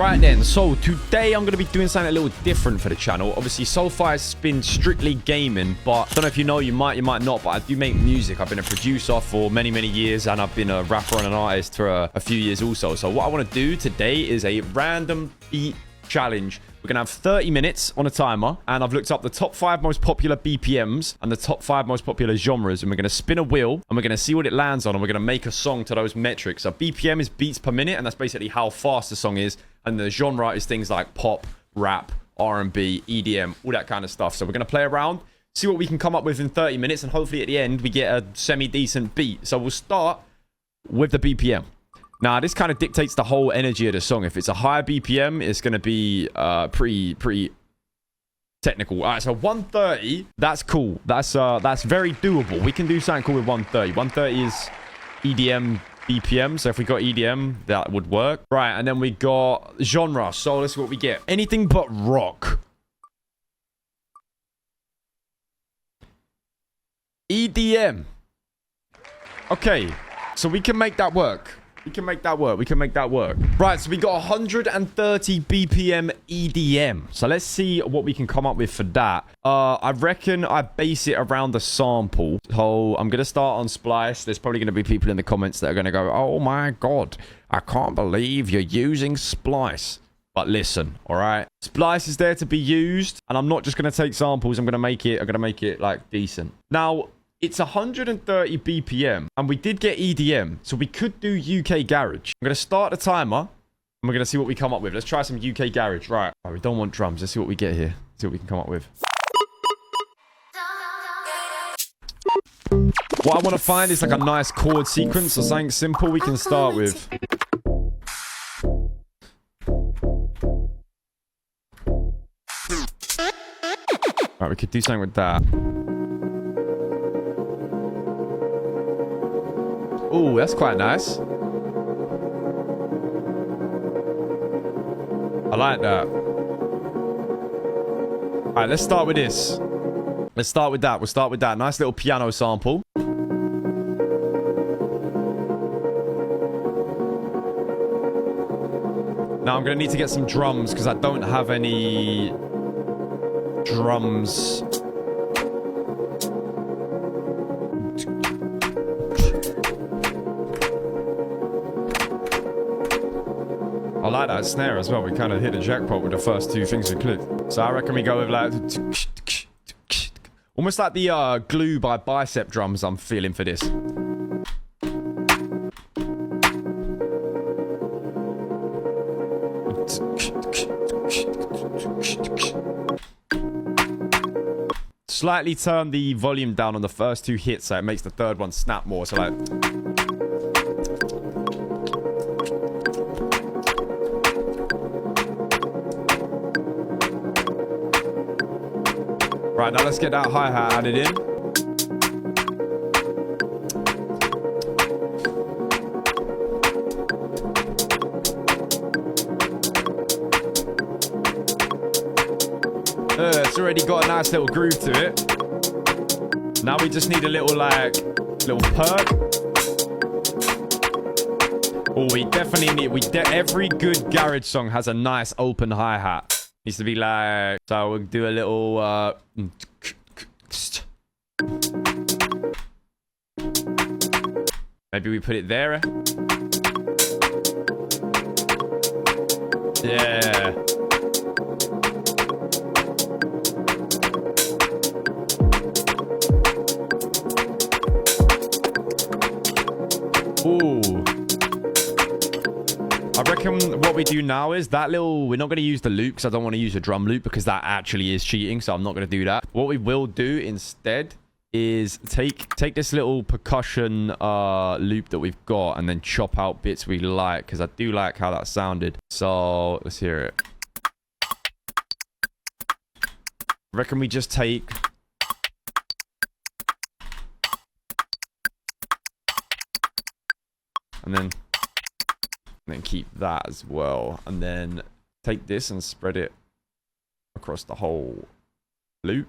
Right then, so today I'm going to be doing something a little different for the channel. Obviously, so far it's been strictly gaming, but I don't know if you know, you might not, but I do make music. I've been a producer for many years, and I've been a rapper and an artist for a few years also. So what I want to do today is a random beat challenge. We're going to have 30 minutes on a timer, and I've looked up the top 5 most popular BPMs and the top 5 most popular genres, and we're going to spin a wheel, and we're going to see what it lands on, and we're going to make a song to those metrics. So BPM is beats per minute, and that's basically how fast the song is, and the genre is things like pop, rap, R&B, EDM, all that kind of stuff. So we're going to play around, see what we can come up with in 30 minutes, and hopefully at the end we get a semi-decent beat. So we'll start with the BPM. Now, this kind of dictates the whole energy of the song. If it's a higher BPM, it's going to be pretty technical. All right, so 130, that's cool. That's very doable. We can do something cool with 130. 130 is EDM BPM, so if we got EDM, that would work. Right, and then we got genre. So let's see what we get. Anything but rock. EDM. Okay, so we can make that work. We can make that work. Right, so we got 130 BPM EDM. So let's see what we can come up with for that. I reckon I base it around the sample. So I'm going to start on Splice. There's probably going to be people in the comments that are going to go, oh my God, I can't believe you're using Splice. But listen, all right? Splice is there to be used, and I'm not just going to take samples. I'm going to make it like decent. Now, it's 130 BPM, and we did get EDM, so we could do UK Garage. I'm going to start the timer, and we're going to see what we come up with. Let's try some UK Garage. Right, we don't want drums. Let's see what we get here. See what we can come up with. What I want to find is like a nice chord sequence or something simple we can start with. Right, we could do something with that. Oh, that's quite nice. I like that. All right, let's start with this. Let's start with that. We'll start with that. Nice little piano sample. Now I'm going to need to get some drums because I don't have any drums. I like that snare as well. We kind of hit a jackpot with the first two things we clicked. So I reckon we go with like almost like the Glue by Bicep drums I'm feeling for this. Slightly turn the volume down on the first two hits so it makes the third one snap more. So like... Right, now let's get that hi-hat added in. It's already got a nice little groove to it. Now we just need a little, like, little perk. Oh, we definitely need... every good garage song has a nice open hi-hat. Needs to be like... So we'll do a little... Maybe we put it there. Yeah. Ooh. I reckon what we do now is that little... We're not going to use the loop because I don't want to use a drum loop because that actually is cheating, so I'm not going to do that. What we will do instead is take this little percussion loop that we've got and then chop out bits we like because I do like how that sounded. So let's hear it. I reckon we just take... And then keep that as well. And then take this and spread it across the whole loop.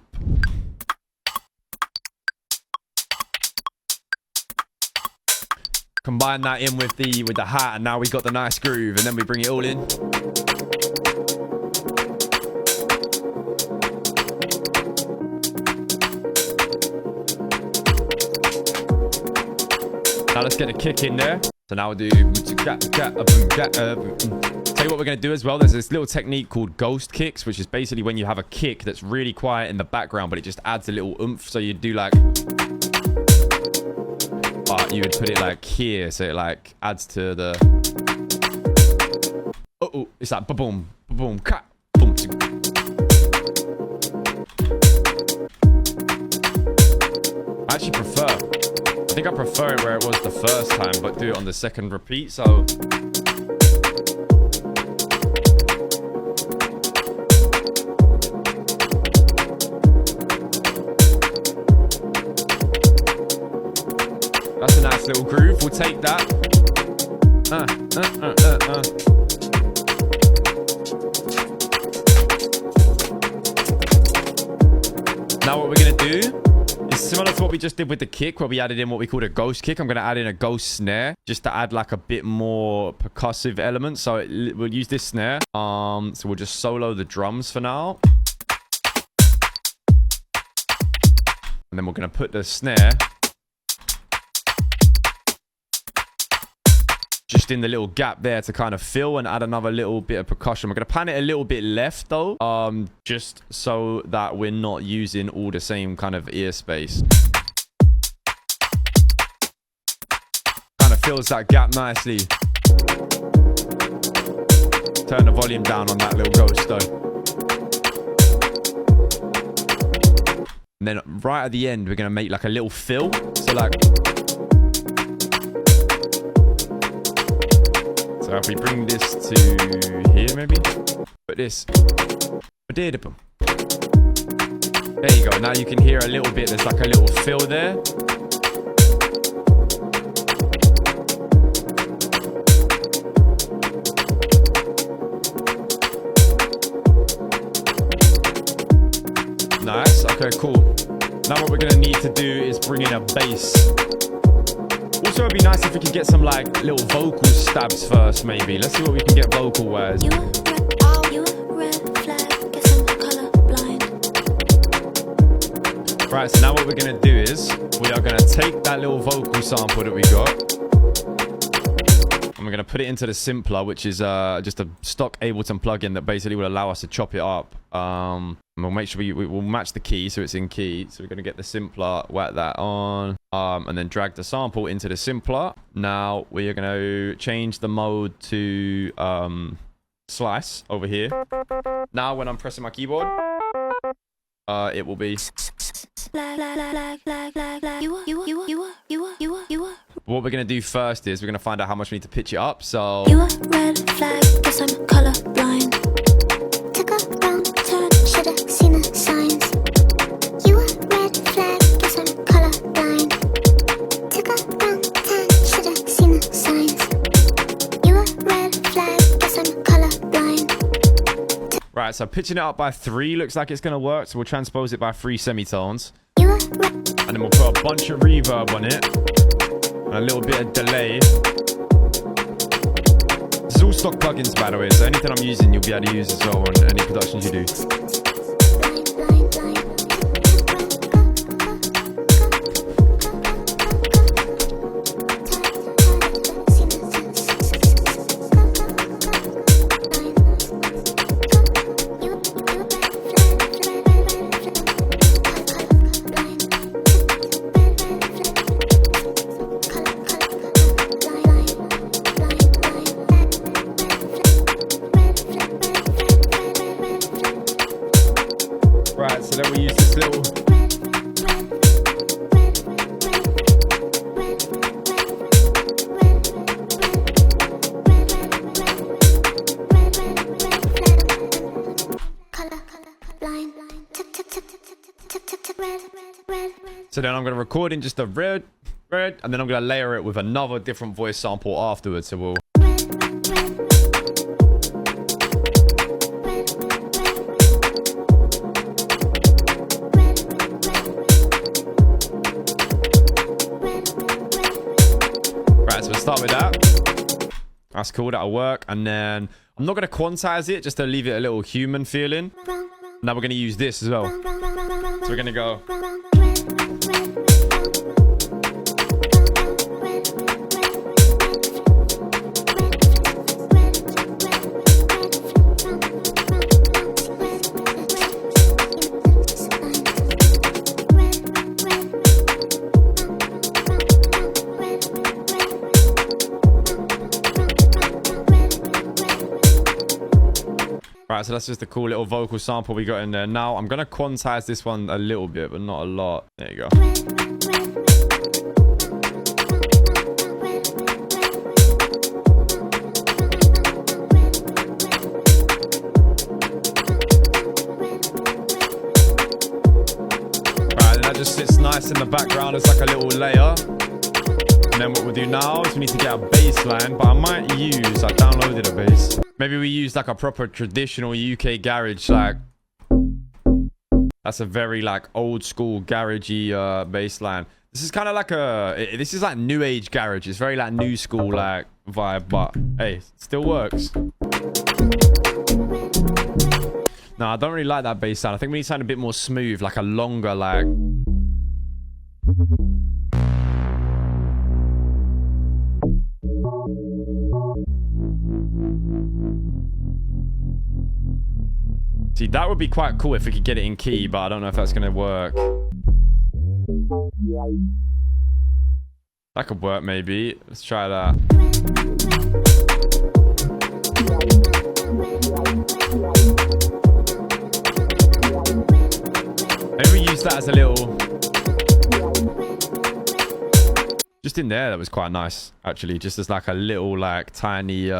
Combine that in with the hat, and now we got the nice groove, and then we bring it all in. let's get a kick in there. So now we'll do... Tell you what we're going to do as well. There's this little technique called ghost kicks, which is basically when you have a kick that's really quiet in the background, but it just adds a little oomph. So you do like... you would put it like here, so it like adds to the... Oh, it's like ba-boom, ba-boom, cut, boom. I actually prefer... I think I prefer it where it was the first time, but do it on the second repeat, so... That's a nice little groove. We'll take that. Now what we're going to do is similar to what we just did with the kick, where we added in what we called a ghost kick. I'm going to add in a ghost snare just to add like a bit more percussive element. So we'll use this snare. So we'll just solo the drums for now. And then we're going to put the snare just in the little gap there to kind of fill and add another little bit of percussion. We're going to pan it a little bit left though, just so that we're not using all the same kind of ear space. Kind of fills that gap nicely. Turn the volume down on that little ghost though. And then right at the end, we're going to make like a little fill. So like... So if we bring this to here, maybe put this. There you go. Now you can hear a little bit. There's like a little fill there. Nice. Okay, cool. Now what we're going to need to do is bring in a bass. Also, it'd be nice if we could get some like little vocal stabs first, maybe. Let's see what we can get vocal wise. Right, so now what we're going to do is we are going to take that little vocal sample that we got and we're going to put it into the simpler, which is just a stock Ableton plugin that basically will allow us to chop it up. And we'll make sure we'll match the key so it's in key. So we're going to get the simpler, whack that on, and then drag the sample into the simpler. Now we are going to change the mode to slice over here. Now when I'm pressing my keyboard, it will be... What we're going to do first is we're going to find out how much we need to pitch it up. So... You a red flag, guess I'm colorblind. Took a wrong turn, should've seen the signs. You a red flag, guess I'm colorblind. Took a wrong turn, should've seen the signs. You a red flag, guess I'm colorblind. Right, so pitching it up by 3 looks like it's going to work. So we'll transpose it by 3 semitones. And then we'll put a bunch of reverb on it. And a little bit of delay. This is all stock plugins, by the way. So anything I'm using, you'll be able to use as well on any productions you do. So then we use this little... So then I'm going to record in just a red, and then I'm going to layer it with another different voice sample afterwards. So we'll... So we'll start with that. That's cool, that'll work. And then I'm not going to quantize it, just to leave it a little human feeling. Now we're going to use this as well. So we're going to go... Right, so that's just a cool little vocal sample we got in there. Now, I'm going to quantize this one a little bit, but not a lot. There you go. Right, and that just sits nice in the background as like a little layer. And then what we'll do now is we need to get a bass line, but I downloaded a bass. Maybe we use like a proper traditional UK garage, like that's a very like old school garagey bass line. This is kind of like this is like new age garage. It's very like new school like vibe, but hey, it still works. No, I don't really like that bass sound. I think we need something a bit more smooth, like a longer like. See, that would be quite cool if we could get it in key, but I don't know if that's going to work. That could work, maybe. Let's try that. Maybe we use that as a little... Just in there, that was quite nice, actually. Just as like a little, like, tiny...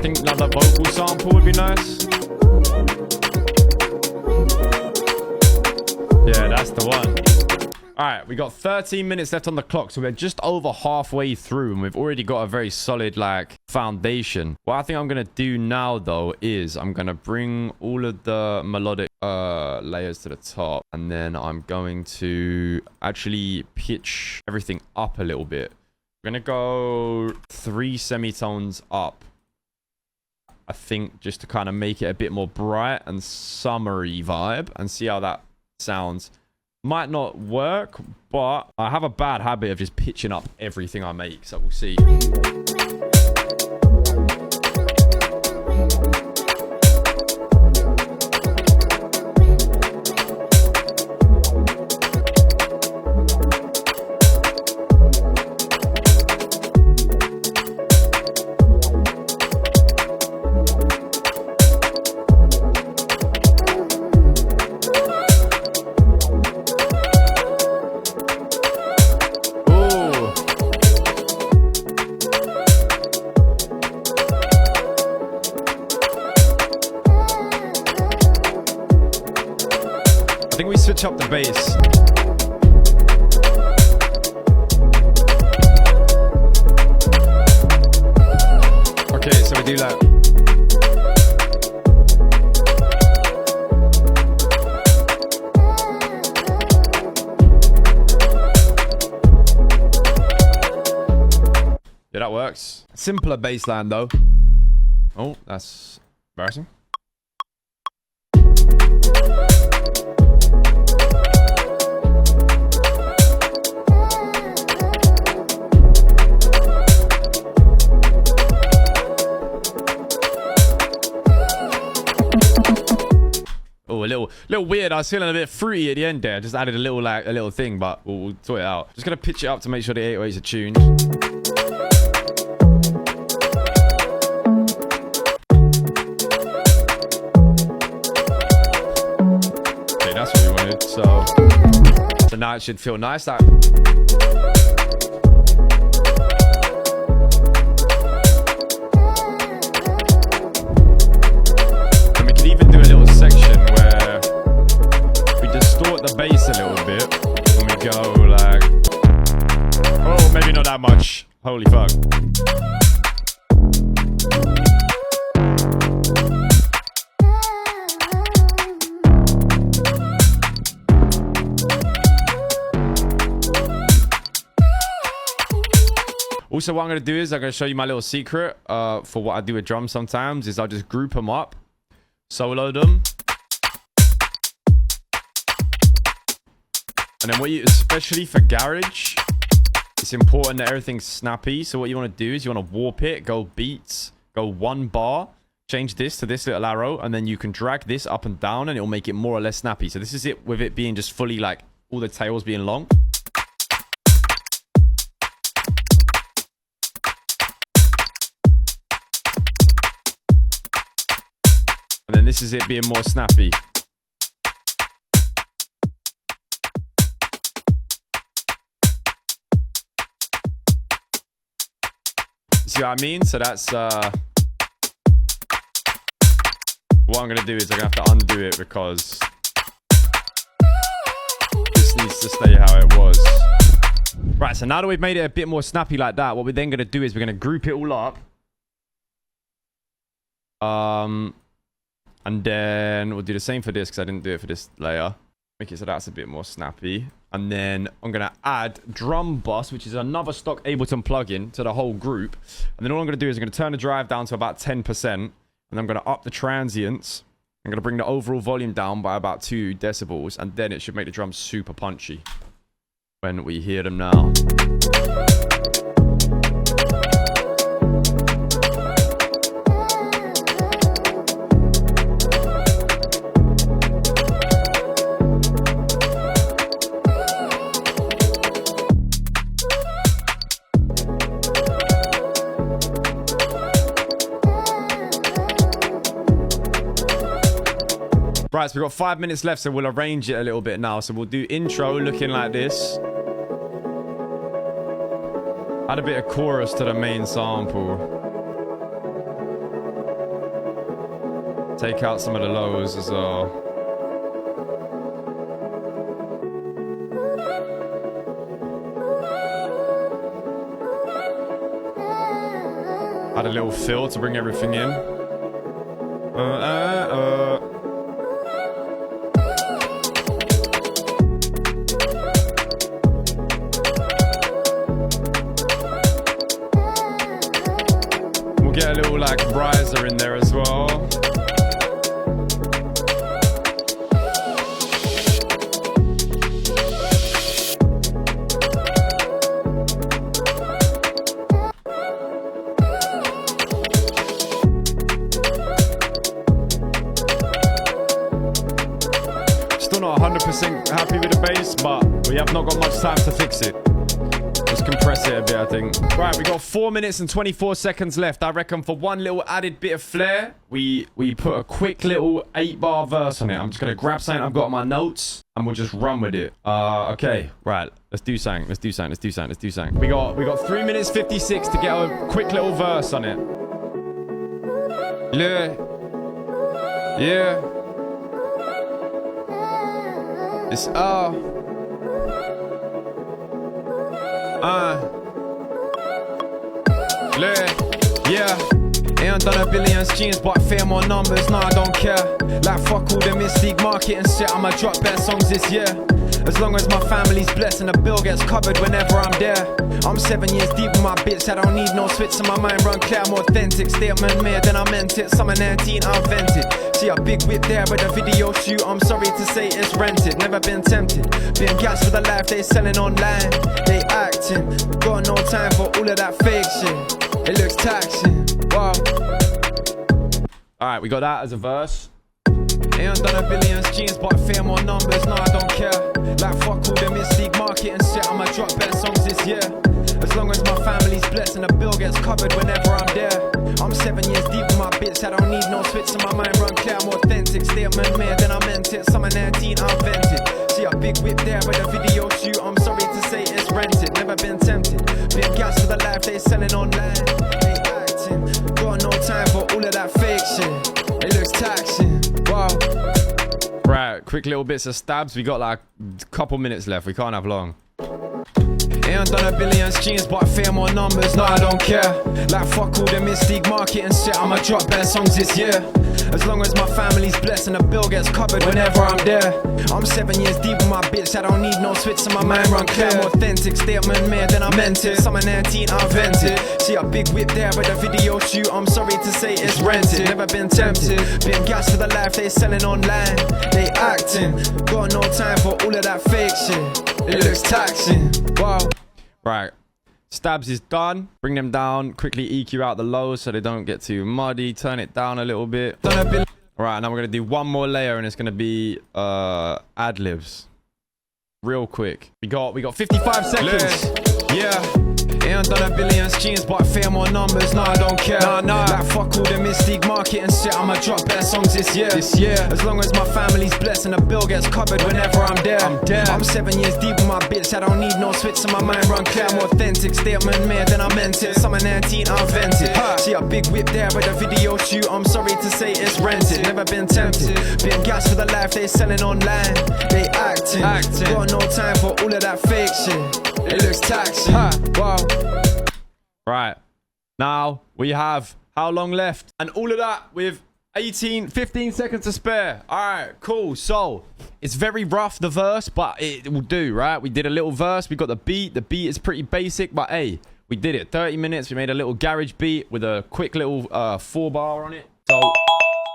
Another vocal sample would be nice. Yeah, that's the one. All right, we got 13 minutes left on the clock, so we're just over halfway through, and we've already got a very solid like foundation. What I think I'm gonna do now, though, is I'm gonna bring all of the melodic layers to the top, and then I'm going to actually pitch everything up a little bit. We're gonna go 3 semitones up. I think just to kind of make it a bit more bright and summery vibe and see how that sounds. Might not work, but I have a bad habit of just pitching up everything I make, so we'll see. I think we switch up the bass. Okay, so we do that. Yeah, that works. Simpler bass line though. Oh, that's embarrassing. Oh, a little weird. I was feeling a bit fruity at the end there. Just added a little thing, but we'll sort it out. Just gonna pitch it up to make sure the 808s are tuned. Okay, that's what we wanted. So now it should feel nice. That. And we could even do a little section where we distort the bass a little bit and we go like, oh, maybe not that much. Holy fuck. Also, what I'm going to do is I'm going to show you my little secret for what I do with drums sometimes is I'll just group them up, solo them, And then what you, especially for garage, it's important that everything's snappy. So what you want to do is you want to warp it, go beats, go 1 bar, change this to this little arrow, and then you can drag this up and down and it'll make it more or less snappy. So this is it with it being just fully like all the tails being long. And then this is it being more snappy. See what I mean? So that's what I'm gonna do is I'm gonna have to undo it because this needs to stay how it was. Right, so now that we've made it a bit more snappy like that, what we're then gonna do is we're gonna group it all up. And then we'll do the same for this because I didn't do it for this layer. Make it so that's a bit more snappy. And then I'm going to add drum bus, which is another stock Ableton plugin to the whole group. And then all I'm going to do is I'm going to turn the drive down to about 10%. And I'm going to up the transients. I'm going to bring the overall volume down by about 2 decibels. And then it should make the drums super punchy when we hear them now. Right, so we've got 5 minutes left, so we'll arrange it a little bit now. So we'll do intro looking like this. Add a bit of chorus to the main sample. Take out some of the lows as well. Add a little fill to bring everything in. Get a little like riser in there as well. Still not 100% happy with the bass, but we have not got much time to fix it. Just compress it a bit, I think. Right, we got 4 minutes and 24 seconds left. I reckon for one little added bit of flair, we put a quick little 8-bar verse on it. I'm just gonna grab something I've got on my notes and we'll just run with it. Okay, right. Let's do something. Let's do something. Let's do something. Let's do something. We got 3 minutes 56 to get a quick little verse on it. Yeah. Yeah. It's yeah. Ain't done a billion streams, but fair more numbers, nah, I don't care. Like fuck all the mystique market and shit, I'ma drop better songs this year. As long as my family's blessed and the bill gets covered whenever I'm there. I'm 7 years deep with my bitch, I don't need no switch, so my mind run clear, I'm authentic. Statement made, then I meant it, summer 19 I invented. See a big whip there with a video shoot, I'm sorry to say it's rented. Never been tempted, being gassed for the life they selling online. They acting, got no time for all of that fake shit. It looks taxing, wow. Alright, we got that as a verse. Ain't done a billion streams, but fair more numbers, nah, I don't care. Like fuck all the mystique market and shit, I'ma drop better songs this year. As long as my family's blessed and the bill gets covered whenever I'm there. I'm 7 years deep with my bitch, I don't need no switch, so my mind run clear, I'm authentic. Statement made, then I meant it, summer 19 I invented. See a big whip there with a video shoot, I'm sorry to say it's rented. Never been tempted, been gassed for the life they selling online. They acting, got no time for all of that fake shit. It looks taxing, wow. Right, quick little bits of stabs. We got like a couple minutes left, we can't have long. Ain't done a billion streams, but fair more numbers, nah, I don't care. Like fuck all the mystique market and shit, I'ma drop better songs this year. As long as my family's blessed and the bill gets covered whenever I'm there. I'm 7 years deep with my bitch, I don't need no switch, so my mind run clear. I'm authentic, statement made, then I meant it. Summer 19 I invented. See a big whip there with a video shoot, I'm sorry to say it's rented. Never been tempted, been gassed for the life they selling online. They act acting. Got no time for all of that fake shit. It looks taxing. Wow. Right. Stabs is done. Bring them down. Quickly EQ out the lows so they don't get too muddy. Turn it down a little bit. Right, now we're going to do one more layer and it's going to be ad-libs. Real quick. We got 55 seconds. Yeah. Ain't done a billion streams, but fame or numbers, no, I don't care. Nah. Like fuck all the mystique market and shit. I'ma drop better songs this year. As long as my family's blessed and the bill gets covered whenever I'm there. I'm 7 years deep with my bitch. I don't need no switch, so my mind run clear. I'm authentic, statement made, then I meant it. Summer 19, I vented. See a big whip there with a video shoot. I'm sorry to say it's rented. Never been tempted. Been gas for the life they selling online. They acting. Got no time for all of that fake shit. It looks taxing. Wow. Right. Now we have how long left? And all of that with 15 seconds to spare. All right, cool. So it's very rough, the verse, but it will do, right? We did a little verse. We got the beat. The beat is pretty basic, but hey, we did it. 30 minutes. We made a little garage beat with a quick little 4-bar on it. So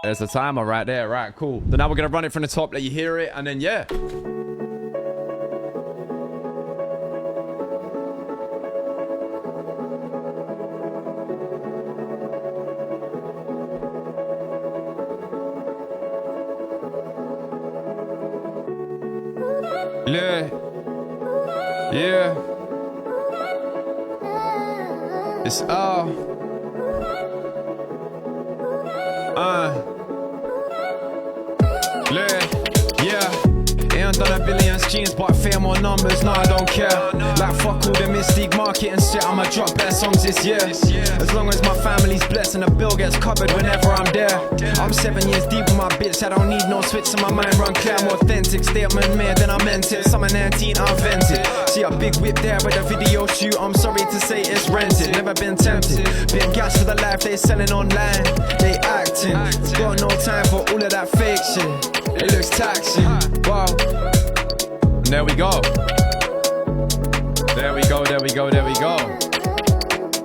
there's the timer right there. Right, cool. So now we're going to run it from the top, let you hear it, and then yeah. Yeah. It's all. Yeah. Ain't done a billion streams, but fame or numbers, no, I don't care. Like fuck all the mystique market and shit. I'ma drop better songs this year. As long as my family's blessed and the bill gets covered whenever I'm there. I'm 7 years deep with my bitch. I don't need no switch, so my mind run clear. I'm authentic, statement made, then I meant it. Summer 19, I vented. See a big whip there with a video shoot. I'm sorry to say it's rented. Never been tempted. Been gas for the life they selling online. They acting. Got no time for all of that fake shit. It looks taxing. Wow. And there we go. There we go.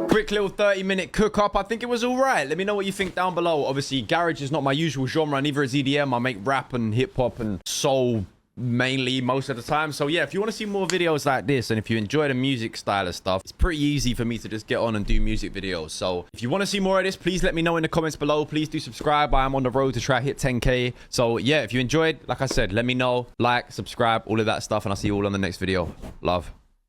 Quick little 30-minute cook up. I think it was all right. Let me know what you think down below. Obviously, garage is not my usual genre. Neither is EDM. I make rap and hip hop and soul mainly most of the time. So yeah, if you want to see more videos like this and if you enjoy the music style of stuff, it's pretty easy for me to just get on and do music videos. So if you want to see more of this, please let me know in the comments below. Please do subscribe. I am on the road to try hit 10k. So yeah, if you enjoyed, like I said, let me know. Like, subscribe, all of that stuff, and I'll see you all on the next video. Love.